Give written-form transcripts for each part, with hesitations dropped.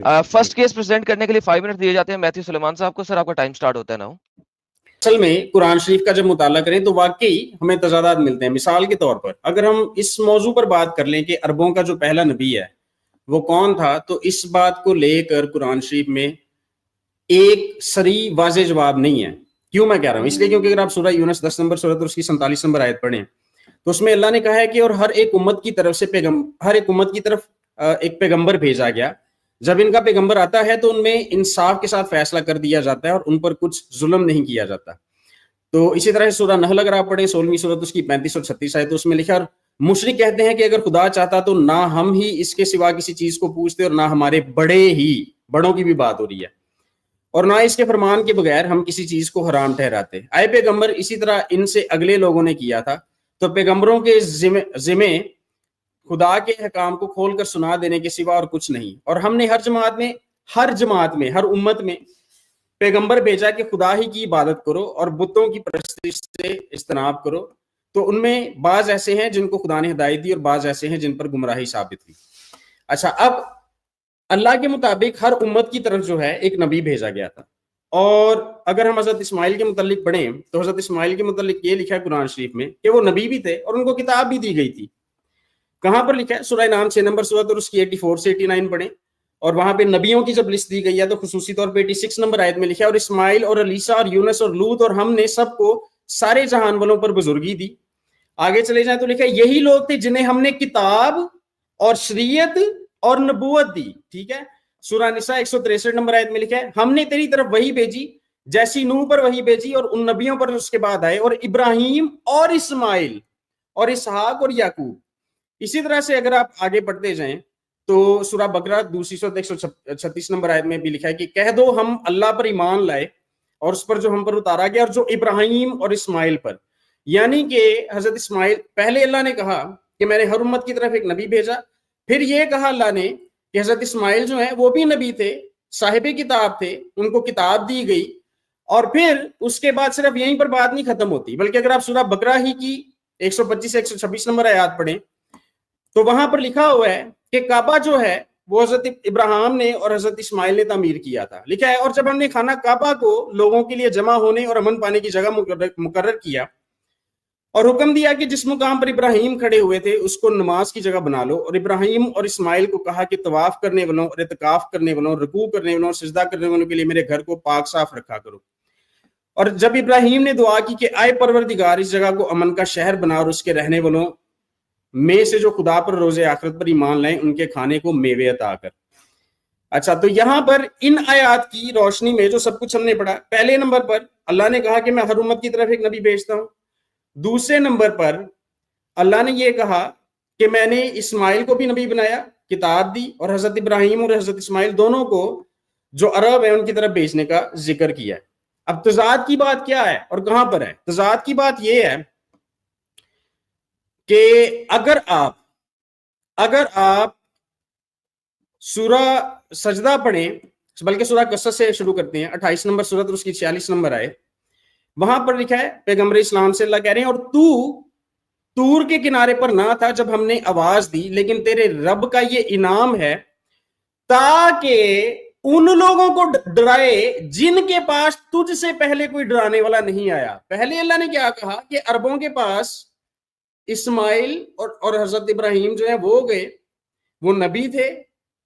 First case present کرنے کے لیے 5 منٹ دیے جاتے ہیں میتھیو سلیمان صاحب کو. سر آپ کا ٹائم سٹارٹ ہوتا ہے نا. اصل میں قرآن شریف کا جب مطالعہ کریں تو واقعی ہمیں تضادات ملتے ہیں. مثال کے طور پر اگر ہم اس موضوع پر بات کر لیں کہ عربوں کا جو پہلا نبی ہے وہ کون تھا, تو اس بات کو لے کر قرآن شریف میں ایک صریح واضح جواب نہیں ہے. کیوں میں کہہ رہا ہوں؟ اس لیے کیونکہ اگر آپ سورہ یونس 10 نمبر سورت اور اس کی 47 نمبر آیت پڑھیں تو اس میں اللہ نے کہا ہے کہ اور ہر ایک امت کی طرف سے ہر ایک امت کی طرف ایک پیغمبر بھیجا گیا. جب ان کا پیغمبر آتا ہے تو ان میں انصاف کے ساتھ فیصلہ کر دیا جاتا ہے اور ان پر کچھ ظلم نہیں کیا جاتا. تو اسی طرح سورہ نحل اگر آپ پڑھیں 16ویں سورت اس کی 35 اور 36 آیت, تو اس میں لکھا اور مشرک کہتے ہیں کہ اگر خدا چاہتا تو نہ ہم ہی اس کے سوا کسی چیز کو پوچھتے اور نہ ہمارے بڑوں کی بھی بات ہو رہی ہے, اور نہ اس کے فرمان کے بغیر ہم کسی چیز کو حرام ٹھہراتے. اے پیغمبر اسی طرح ان سے اگلے لوگوں نے کیا تھا. تو پیغمبروں کے ذمے خدا کے حکام کو کھول کر سنا دینے کے سوا اور کچھ نہیں. اور ہم نے ہر جماعت میں ہر امت میں پیغمبر بھیجا کہ خدا ہی کی عبادت کرو اور بتوں کی پرستش سے اجتناب کرو. تو ان میں بعض ایسے ہیں جن کو خدا نے ہدایت دی اور بعض ایسے ہیں جن پر گمراہی ثابت ہوئی. اچھا, اب اللہ کے مطابق ہر امت کی طرف جو ہے ایک نبی بھیجا گیا تھا. اور اگر ہم حضرت اسماعیل کے متعلق پڑھیں تو حضرت اسماعیل کے متعلق یہ لکھا ہے قرآن شریف میں کہ وہ نبی بھی تھے اور ان کو کتاب بھی دی گئی تھی. کہاں پر لکھا ہے؟ سورہ نام 6 نمبر سورت اور اس کی 84 سے 89 پڑھیں, اور وہاں پہ نبیوں کی جب لسٹ دی گئی ہے تو خصوصی طور پہ 86 نمبر آیت میں لکھا ہے اور اسماعیل اور علیسا اور یونس اور لوط اور ہم نے سب کو سارے جہان والوں پر بزرگی دی. آگے چلے جائیں تو لکھا ہے یہی لوگ تھے جنہیں ہم نے کتاب اور شریعت اور نبوت دی. ٹھیک ہے, سورہ نساء 163 نمبر آیت میں لکھا ہے ہم نے تیری طرف وہی بھیجی جیسی نوح پر وہی بھیجی اور ان نبیوں پر اس کے بعد آئے, اور ابراہیم اور اسماعیل اور اسحاق اور یعقوب. اسی طرح سے اگر آپ آگے پڑھتے جائیں تو سورہ بقرہ دوسری سورت 136 نمبر آیت میں بھی لکھا ہے کہ کہہ دو ہم اللہ پر ایمان لائے اور اس پر جو ہم پر اتارا گیا اور جو ابراہیم اور اسماعیل پر. یعنی کہ حضرت اسماعیل, پہلے اللہ نے کہا کہ میں نے ہر امت کی طرف ایک نبی بھیجا, پھر یہ کہا اللہ نے کہ حضرت اسماعیل جو ہیں وہ بھی نبی تھے, صاحب کتاب تھے, ان کو کتاب دی گئی. اور پھر اس کے بعد صرف یہیں پر بات نہیں ختم ہوتی, بلکہ اگر آپ سورہ بقرہ ہی کی 125 سے 126 نمبر آیات پڑھیں تو وہاں پر لکھا ہوا ہے کہ کعبہ جو ہے وہ حضرت ابراہیم نے اور حضرت اسماعیل نے تعمیر کیا تھا. لکھا ہے اور جب ہم نے خانہ کعبہ کو لوگوں کے لیے جمع ہونے اور امن پانے کی جگہ مقرر کیا اور حکم دیا کہ جس مقام پر ابراہیم کھڑے ہوئے تھے اس کو نماز کی جگہ بنا لو, اور ابراہیم اور اسماعیل کو کہا کہ طواف کرنے والوں اور اعتکاف کرنے والوں, رکوع کرنے والوں اور سجدہ کرنے والوں کے لیے میرے گھر کو پاک صاف رکھا کرو. اور جب ابراہیم نے دعا کی کہ اے پروردگار اس جگہ کو امن کا شہر بنا اور اس کے رہنے والوں میں سے جو خدا پر روز آخرت پر ایمان لائیں ان کے کھانے کو میوے عطا کر. اچھا, تو یہاں پر ان آیات کی روشنی میں جو سب کچھ ہم نے پڑھا, پہلے نمبر پر اللہ نے کہا کہ میں ہر امت کی طرف ایک نبی بھیجتا ہوں. دوسرے نمبر پر اللہ نے یہ کہا کہ میں نے اسماعیل کو بھی نبی بنایا, کتاب دی, اور حضرت ابراہیم اور حضرت اسماعیل دونوں کو جو عرب ہیں ان کی طرف بھیجنے کا ذکر کیا ہے. اب تضاد کی بات کیا ہے اور کہاں پر ہے؟ تضاد کی بات یہ ہے کہ اگر آپ سورہ سجدہ پڑھیں, بلکہ سورہ قصص سے شروع کرتے ہیں 28 نمبر سورت اور اس کی 46 نمبر آئے, وہاں پر لکھا ہے پیغمبر اسلام سے اللہ کہہ رہے ہیں اور تو طور کے کنارے پر نہ تھا جب ہم نے آواز دی, لیکن تیرے رب کا یہ انعام ہے تاکہ ان لوگوں کو ڈرائے جن کے پاس تجھ سے پہلے کوئی ڈرانے والا نہیں آیا. پہلے اللہ نے کیا کہا کہ عربوں کے پاس اسماعیل اور حضرت ابراہیم جو ہیں وہ گئے, وہ نبی تھے,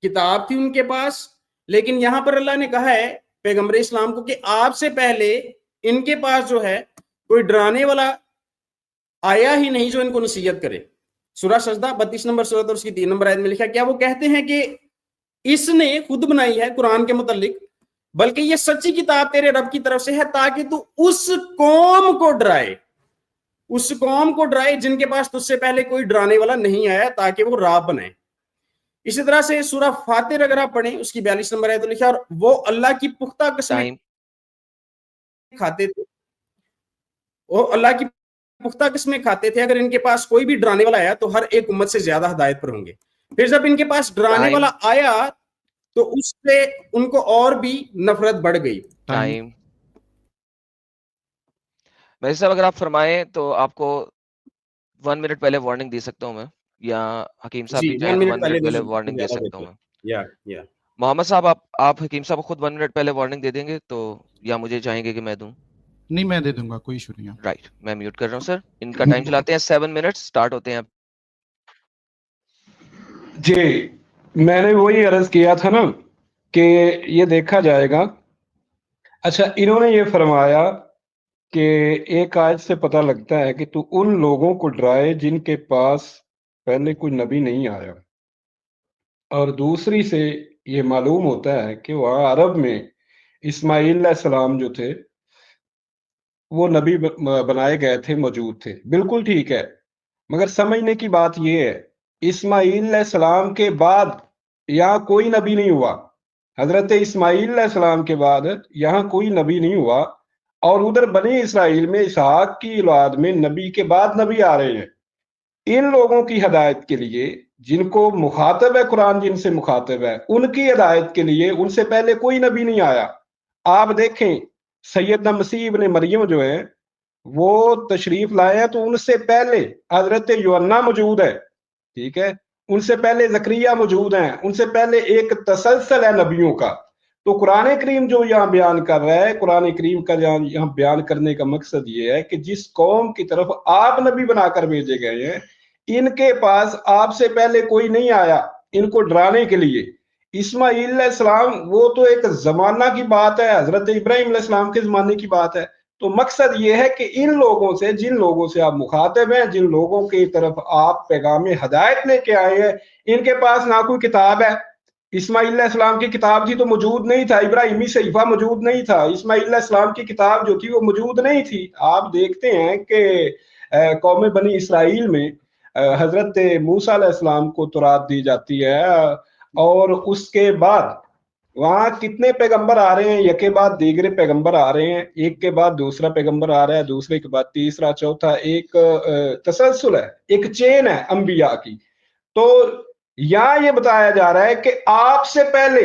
کتاب تھی ان کے پاس, لیکن یہاں پر اللہ نے کہا ہے پیغمبر اسلام کو کہ آپ سے پہلے ان کے پاس جو ہے کوئی ڈرانے والا آیا ہی نہیں جو ان کو نصیحت کرے. سورہ سجدہ 32 نمبر سورت اور اس کی 3 نمبر آیت میں لکھا کیا وہ کہتے ہیں کہ اس نے خود بنائی ہے قرآن کے متعلق, بلکہ یہ سچی کتاب تیرے رب کی طرف سے ہے تاکہ تو اس قوم کو ڈرائے جن کے پاس تجھ سے پہلے کوئی ڈرانے والا نہیں آیا تاکہ وہ راہ بنائے. اسی طرح سے سورہ فاتر اگر آپ پڑھیں اس کی 42 نمبر آیت لکھا اور وہ اللہ کی پختہ قسمیں کھاتے تھے, وہ اللہ کی پختہ قسمیں کھاتے تھے اگر ان کے پاس کوئی بھی ڈرانے والا آیا تو ہر ایک امت سے زیادہ ہدایت پر ہوں گے. پھر جب ان کے پاس ڈرانے والا آیا تو اس سے ان کو اور بھی نفرت بڑھ گئی. ویسے صاحب اگر آپ فرمائیں تو آپ کو 1 منٹ پہلے وارننگ دے سکتا ہوں میں, یا حکیم صاحب بھی چاہیں 1 منٹ پہلے وارننگ دے سکتا ہوں میں. मोहम्मद साहब आप हकीम साहब को खुद 1 मिनट पहले वार्निंग दे देंगे तो, या मुझे चाहेंगे कि मैं दूं? नहीं, मैं दे दूंगा, कोई इशू नहीं है। राइट, मैं म्यूट कर रहा हूं सर। इनका टाइम चलाते हैं 7 मिनट्स, स्टार्ट होते हैं अब। जी, मैंने वही अर्ज किया था ना कि ये देखा जाएगा। अच्छा, इन्होंने ये फरमाया कि एक आयत से पता लगता है कि तू उन लोगों को डराए जिनके पास पहले कोई नबी नहीं आया, और दूसरी से ये मालूम होता है कि वहाँ अरब में इस्माईल अलैहिस्सलाम जो थे वो नबी बनाए गए थे, मौजूद थे। बिल्कुल ठीक है, मगर समझने की बात ये है, इस्माईल अलैहिस्सलाम के बाद यहाँ कोई नबी नहीं हुआ। हजरत इस्माईल अलैहिस्सलाम के बाद यहाँ कोई नबी नहीं हुआ, और उधर बनी इसराइल में इसहाक की औलाद में नबी के बाद नबी आ रहे हैं। इन लोगों की हिदायत के लिए, जिनको मुखातब है कुरान, जिनसे मुखातब है, उनकी हिदायत के लिए उनसे पहले कोई नबी नहीं आया। आप देखें, सैयदना मसीह इब्ने मरियम जो है वो तशरीफ लाए हैं, तो उनसे पहले हजरत यूहन्ना मौजूद है, ठीक है, उनसे पहले जकरिया मौजूद हैं, उनसे पहले एक तसलसल है नबियों का। तो कुरान करीम जो यहाँ बयान कर रहा है, कुरान करीम का यहाँ बयान करने का मकसद ये है कि जिस कौम की तरफ आप नबी बनाकर भेजे गए हैं, इनके पास आपसे पहले कोई नहीं आया इनको डराने के लिए। इस्माईल अलैहिस्सलाम वो तो एक जमाना की बात है, हजरत इब्राहिम अलैहिस्सलाम के जमाने की बात है। तो मकसद ये है कि इन लोगों से, जिन लोगों से आप मुखातिब हैं, जिन लोगों की तरफ आप पैगाम हदायत लेके आए हैं, इनके पास ना कोई किताब है। इस्माईल अलैहिस्सलाम की किताब थी तो मौजूद नहीं था, इब्राहिमी सहीफा मौजूद नहीं था, इस्माईल अलैहिस्सलाम की किताब जो थी वो मौजूद नहीं थी। आप देखते हैं कि कौम बनी इसराइल में हजरत मूसा अलैहिस्सलाम को तौरात दी जाती है, और उसके बाद वहां कितने पैगंबर आ रहे हैं, एक के बाद दीगरे पैगंबर आ रहे हैं, एक के बाद दूसरा पैगंबर आ रहा है, दूसरे के बाद तीसरा, चौथा, एक तसलसल है, एक चेन है अंबिया की। तो यहाँ ये बताया जा रहा है कि आपसे पहले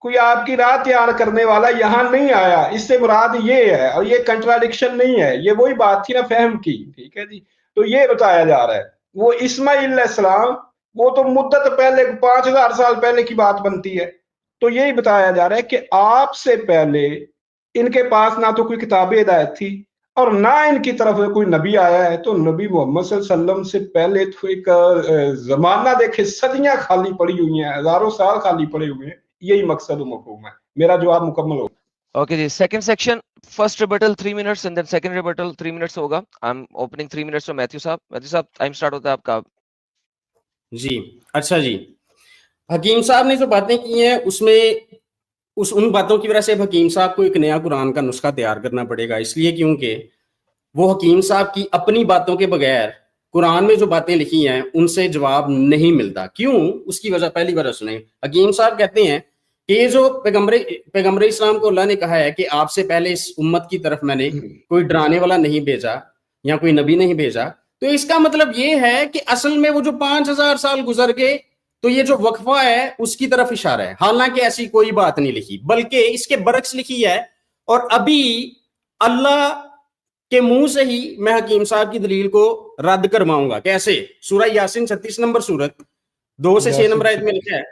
कोई आपकी राह तैयार करने वाला यहाँ नहीं आया, इससे मुराद ये है, और ये कंट्राडिक्शन नहीं है, ये वही बात थी ना फहम की, ठीक है जी। तो ये बताया जा रहा है वो इस्माईल अलैहिस्सलाम, वो तो मुद्दत पहले 5000 साल पहले की बात बनती है। तो यही बताया जा रहा है कि आपसे पहले इनके पास ना तो कोई किताब हिदायत थी और ना इनकी तरफ से कोई नबी आया है। तो नबी मोहम्मद सल्लल्लाहु अलैहि वसल्लम से पहले तो एक जमाना देखे, सदियां खाली पड़ी हुई हैं, हजारों साल खाली पड़े हुए हैं। यही मकसद और मफहूम है। मेरा जवाब मुकम्मल हो। ओके जी, second section, first rebuttal 3 minutes and then second rebuttal 3 minutes होगा। I am opening 3 minutes for Matthew साहब। मैथ्यू साहब, टाइम स्टार्ट होता है आपका। जी अच्छा जी, हकीम साहब ने जो बातें की हैं उसमें उन बातों की वजह से हकीम साहब को एक नया कुरान का नुस्खा तैयार करना पड़ेगा, इसलिए क्योंकि वो हकीम साहब की अपनी बातों के बगैर कुरान में जो बातें लिखी हैं उनसे जवाब नहीं मिलता। क्यों? उसकी वजह, पहली वजह सुने। हकीम साहब कहते हैं कि ये जो पैगम्बर इस्लाम को अल्लाह ने कहा है कि आपसे पहले इस उम्मत की तरफ मैंने कोई डराने वाला नहीं भेजा या कोई नबी नहीं भेजा, तो इसका मतलब ये है कि असल में वो जो 5000 साल गुजर गए, तो ये जो वक्फा है उसकी तरफ इशारा है। हालांकि ऐसी कोई बात नहीं लिखी, बल्कि इसके बरक्स लिखी है। और अभी अल्लाह के मुंह से ही मैं हकीम साहब की दलील को रद्द करवाऊंगा। कैसे? सूरह यासीन 36 नंबर सूरत 2 से 6 नंबर आयत में लिखा है,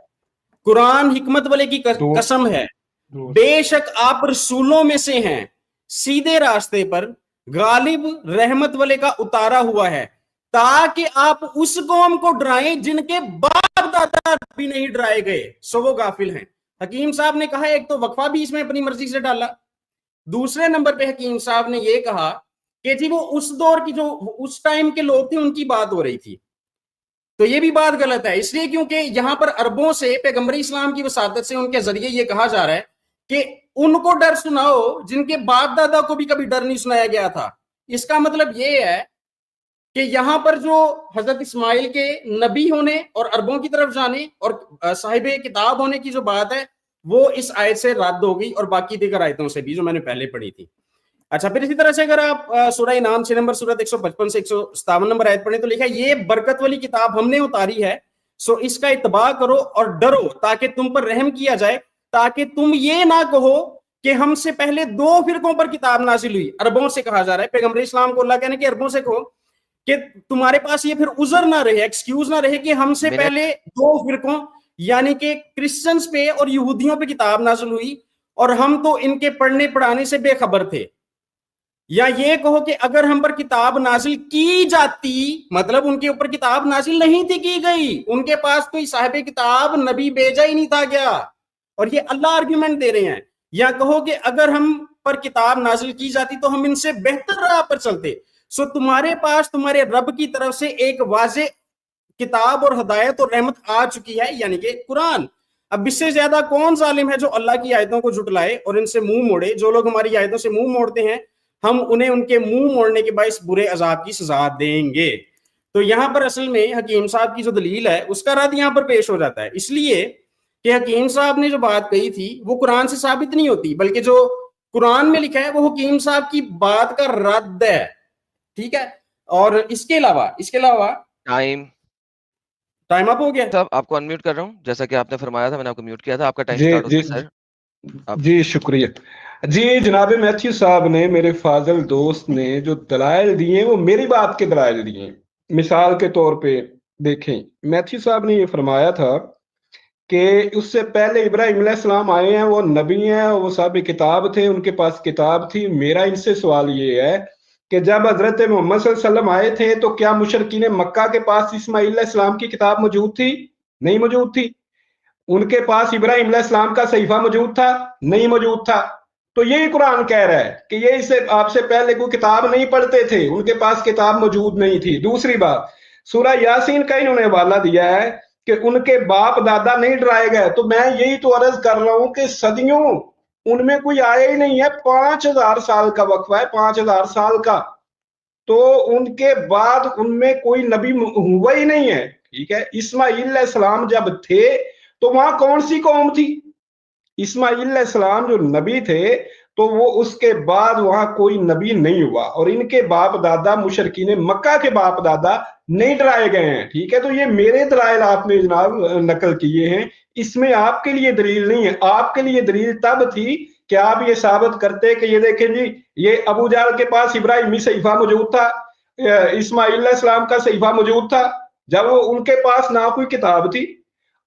कुरान हिकमत वाले की कसम है, बेशक आप रसूलों में से हैं, सीधे रास्ते पर, गालिब रहमत वाले का उतारा हुआ है, ताकि आप उस कौम को डराएं जिनके बाप दादा भी नहीं डराए गए, सो वो गाफिल हैं। हकीम साहब ने कहा एक तो वक्फा भी इसमें अपनी मर्जी से डाला, दूसरे नंबर पे हकीम साहब ने ये कहा कि जी वो उस दौर की, जो उस टाइम के लोग थे, उनकी बात हो रही थी। तो ये भी बात गलत है, इसलिए क्योंकि यहां पर अरबों से पैगंबर इस्लाम की वसादत से उनके जरिए ये कहा जा रहा है कि उनको डर सुनाओ जिनके बाप दादा को भी कभी डर नहीं सुनाया गया था। इसका मतलब ये है कि यहां पर जो हजरत इस्माइल के नबी होने और अरबों की तरफ जाने और साहिबे किताब होने की जो बात है वो इस आयत से रद्द हो गई, और बाकी दीगर आयतों से भी जो मैंने पहले पढ़ी थी। अच्छा, फिर इसी तरह से अगर आप सूरह इनाम 6 नंबर सूरत 155 से 157 नंबर आयत पढ़े तो लिखा है, ये बरकत वाली किताब हमने उतारी है, सो इसका इत्तबा करो और डरो ताकि तुम पर रहम किया जाए, ताकि तुम ये ना कहो कि हमसे पहले 2 फिरकों पर किताब नाजिल हुई। अरबों से कहा जा रहा है, पैगंबर इस्लाम को अल्लाह कहने कि अरबों से कहो कि तुम्हारे पास ये फिर उज़र ना रहे, एक्सक्यूज ना रहे कि हमसे पहले 2 फिरकों यानी कि क्रिश्चियंस पे और यहूदियों पे किताब नाजिल हुई और हम तो इनके पढ़ने पढ़ाने से बेखबर थे, या ये कहो कि अगर हम पर किताब नाजिल की जाती, मतलब उनके ऊपर किताब नाजिल नहीं थी की गई, उनके पास कोई साहिब किताब नबी भेजा ही नहीं था गया, और ये अल्लाह आर्ग्यूमेंट दे रहे हैं। या कहो कि अगर हम पर किताब नाजिल की जाती तो हम इनसे बेहतर राह पर चलते। सो तुम्हारे पास तुम्हारे रब की तरफ से एक वाज़े किताब और हदायत और रहमत आ चुकी है, यानी कि कुरान। अब इससे ज्यादा कौन जालिम है जो अल्लाह की आयतों को झुटलाए और इनसे मुंह मोड़े। जो लोग हमारी आयतों से मुंह मोड़ते हैं, हम उन्हें उनके मुंह मोड़ने के बाइस बुरे अजाब की सजा देंगे। तो यहाँ पर असल में हकीम साहब की जो दलील है उसका रद्द यहाँ पर पेश हो जाता है, इसलिए कि हकीम साहब ने जो बात कही थी वो कुरान से साबित नहीं होती, बल्कि जो कुरान में लिखा है वो हकीम साहब की बात का रद्द है। ठीक है, और इसके अलावा टाइम अप हो गया साहब, आपको अनम्यूट कर रहा हूँ, जैसा कि आपने फरमाया था, मैंने आपको म्यूट किया था। आपका टाइम जी स्टार्ट होता जी है सर। जी शुक्रिया जी। जनाब मैथ्यू साहब ने, मेरे फाजल दोस्त ने जो दलाइल दिए वो मेरी बात के दलाइल दिए। मिसाल के तौर पे देखें, मैथ्यू साहब ने ये फरमाया था कि उससे पहले इब्राहिम अलैहिस्सलाम आए हैं, वो नबी हैं, वो साहब किताब थे, उनके पास किताब थी। मेरा इनसे सवाल ये है कि जब हजरत मोहम्मद सल्लल्लाहु अलैहि वसल्लम आए थे तो क्या मुशरकीन मक्का के पास इस्माईल अलैहिस्सलाम की किताब मौजूद थी? नहीं मौजूद थी। उनके पास इब्राहिम अलैहिस्सलाम का सहीफा मौजूद था? नहीं मौजूद था। तो यही कुरान कह रहा है कि ये इसे आपसे पहले कोई किताब नहीं पढ़ते थे, उनके पास किताब मौजूद नहीं थी। दूसरी बात, सूरा यासीन का इन्होंने हवाला दिया है कि उनके बाप दादा नहीं डराए गए। तो मैं यही तो अर्ज कर रहा हूं कि सदियों उनमें कोई आया ही नहीं है। 5000 साल का वक्फा है, 5000 साल का, तो उनके बाद उनमें कोई नबी हुआ ही नहीं है। ठीक है, इस्माईल अलैहिस्सलाम जब थे तो वहां कौन सी कौम थी? इस्माईल अलैहिस्सलाम जो नबी थे तो वो उसके बाद वहां कोई नबी नहीं हुआ, और इनके बाप दादा मुशरकीन मक्का के बाप दादा नहीं डराए गए हैं। ठीक है, तो ये मेरे दलाइल आपने जनाब नकल किए हैं, इसमें आपके लिए दलील नहीं है। आपके लिए दलील तब थी कि आप ये साबित करते कि ये देखें जी, ये अबू जहल के पास इब्राहिमी सहीफा मौजूद था, इस्माईल अलैहिस्सलाम का सहीफा मौजूद था, जब वो उनके पास ना कोई किताब थी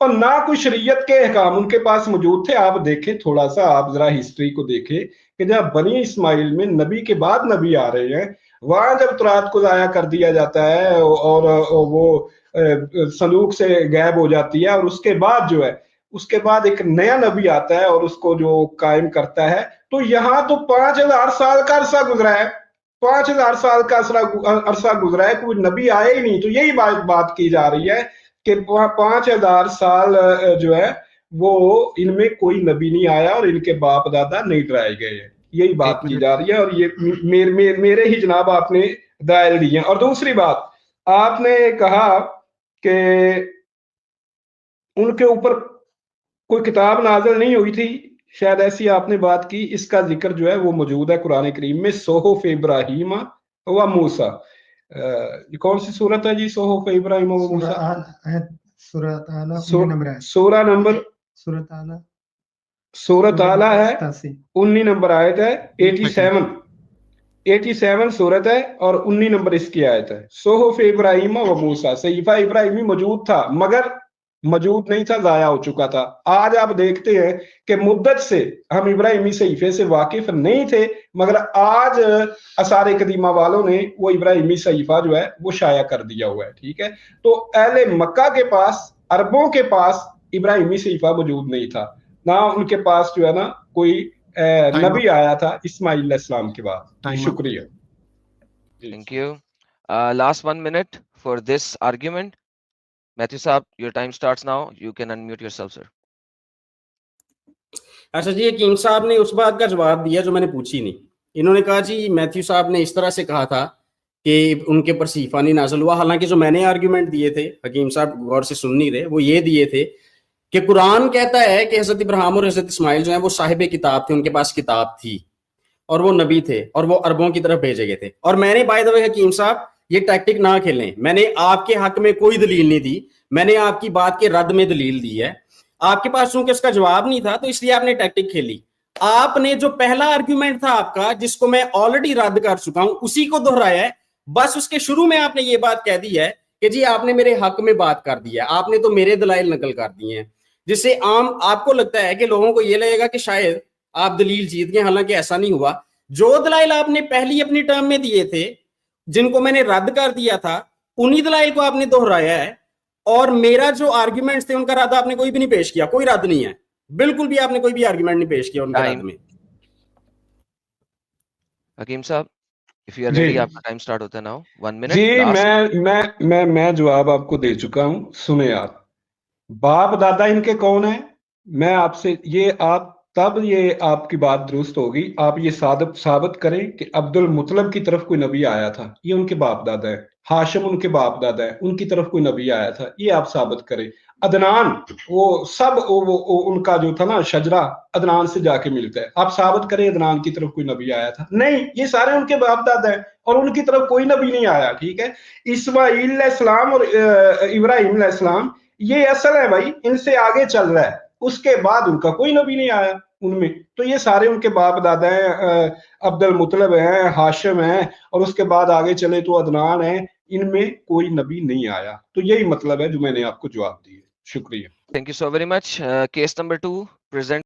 और ना कोई शरीयत के अहकाम उनके पास मौजूद थे। आप देखें, थोड़ा सा आप जरा हिस्ट्री को देखें कि जब बनी इस्माइल में नबी के बाद नबी आ रहे हैं, वहां जब तुरात को जाया कर दिया जाता है और वो सलूक से गायब हो जाती है, और उसके बाद जो है उसके बाद एक नया नबी आता है और उसको जो कायम करता है। तो यहाँ तो 5000 साल का अरसा गुजरा है, 5000 साल का अरसा गुजरा है, कोई नबी आया ही नहीं। तो यही बात की जा रही है कि 5000 साल जो है वो इनमें कोई नबी नहीं आया और इनके बाप दादा नहीं डराए गए हैं। यही बात की जा रही है, और ये मेरे ही जनाब आपने दलाइल दिए हैं। और दूसरी बात, आपने कहा कि उनके ऊपर कोई किताब नाज़िल नहीं हुई थी, शायद ऐसी आपने बात की। इसका जिक्र जो है वो मौजूद है कुरान करीम में, सोहफ इब्राहिम व मूसा। कौन सी सूरत है जी? सोहफ इब्राहिम व मूसा, सूरत आला है, 19 नंबर आयत है, 87 सूरत है और 19 नंबर इसकी आयत है। सोहफ इब्राहिम व मूसा, सहीफा इब्राहिमी मौजूद था मगर मौजूद नहीं था, जाया हो चुका था। आज आप देखते हैं कि मुद्दत से हम इब्राहिमी सहीफे से वाकिफ नहीं थे, मगर आज आसार कदीमा वालों ने वो इब्राहिमी सहीफा जो है वो शाया कर दिया हुआ है। ठीक है, तो अहले मक्का के पास, अरबों के पास इब्राहिमी सहीफा मौजूद नहीं था, ना उनके पास जो है ना कोई नबी आया था इस्माईल अलैहिस्सलाम के बाद। शुक्रिया। Thank you. Last 1 minute for this argument. Matthew साहब, your time starts now. You can unmute yourself, sir. अच्छा जी, हकीम साहब ने उस बात का जवाब दिया जो मैंने पूछी नहीं। इन्होंने कहा जी मैथ्यू साहब ने इस तरह से कहा था कि उनके पर सहीफा नहीं नाज़िल हुआ, हालांकि जो मैंने आर्गुमेंट दिए थे, हकीम साहब गौर से सुन नहीं रहे, वो ये दिए थे कि कुरान कहता है कि हजरत इब्राहिम और हजरत इस्माइल जो है वो साहिब किताब थे, उनके पास किताब थी और वो नबी थे और वो अरबों की तरफ भेजे गए थे। और मैंने बाय द वे हकीम साहब ये टैक्टिक ना खेलें, मैंने आपके हक में कोई दलील नहीं दी, मैंने आपकी बात के रद्द में दलील दी है। आपके पास चूंकि उसका जवाब नहीं था तो इसलिए आपने टैक्टिक खेली। आपने जो पहला आर्ग्यूमेंट था आपका, जिसको मैं ऑलरेडी रद्द कर चुका हूं, उसी को दोहराया है। बस उसके शुरू में आपने ये बात कह दी है कि जी आपने मेरे हक में बात कर दी है, आपने तो मेरे दलाइल नकल कर दिए हैं। جس سے عام آپ کو لگتا ہے کہ لوگوں کو یہ لگے گا کہ شاید آپ دلیل جیت گئے, حالانکہ ایسا نہیں ہوا. جو دلائل آپ نے پہلی اپنی ٹرم میں دیے تھے, جن کو میں نے رد کر دیا تھا, انہی دلائل کو آپ نے دہرایا ہے, اور میرا جو آرگیومنٹس تھے ان کا رد آپ نے کوئی بھی نہیں پیش کیا, کوئی رد نہیں ہے, بالکل بھی آپ نے کوئی بھی آرگیومنٹ نہیں پیش کیا ان کے رد میں. حکیم صاحب, if you are G ready, آپ کا ٹائم سٹارٹ ہوتا ہے now. 1 minute جی last. میں جواب آپ کو دے چکا ہوں. سنیں آپ, باپ دادا ان کے کون ہیں؟ میں آپ سے یہ آپ تب یہ آپ کی بات درست ہوگی, آپ یہ ثابت کریں کہ عبد المطلب کی طرف کوئی نبی آیا تھا, یہ ان کے باپ دادا ہے. ہاشم ان کے باپ دادا ہے, ان کی طرف کوئی نبی آیا تھا, یہ آپ ثابت کریں. عدنان وہ سب ان کا جو تھا نا شجرہ, عدنان سے جا کے ملتا ہے, آپ ثابت کریں عدنان کی طرف کوئی نبی آیا تھا. نہیں, یہ سارے ان کے باپ دادا ہیں اور ان کی طرف کوئی نبی نہیں آیا. ٹھیک ہے, اسماعیل علیہ السلام اور ابراہیم علیہ السلام یہ اصل ہے بھائی, ان سے آگے چل رہا ہے, اس کے بعد ان کا کوئی نبی نہیں آیا ان میں. تو یہ سارے ان کے باپ دادا ہیں, عبد المطلب ہیں, ہاشم ہیں, اور اس کے بعد آگے چلے تو عدنان ہیں, ان میں کوئی نبی نہیں آیا. تو یہی مطلب ہے جو میں نے آپ کو جواب دی ہے. شکریہ. Thank you so very much. Case number 2 present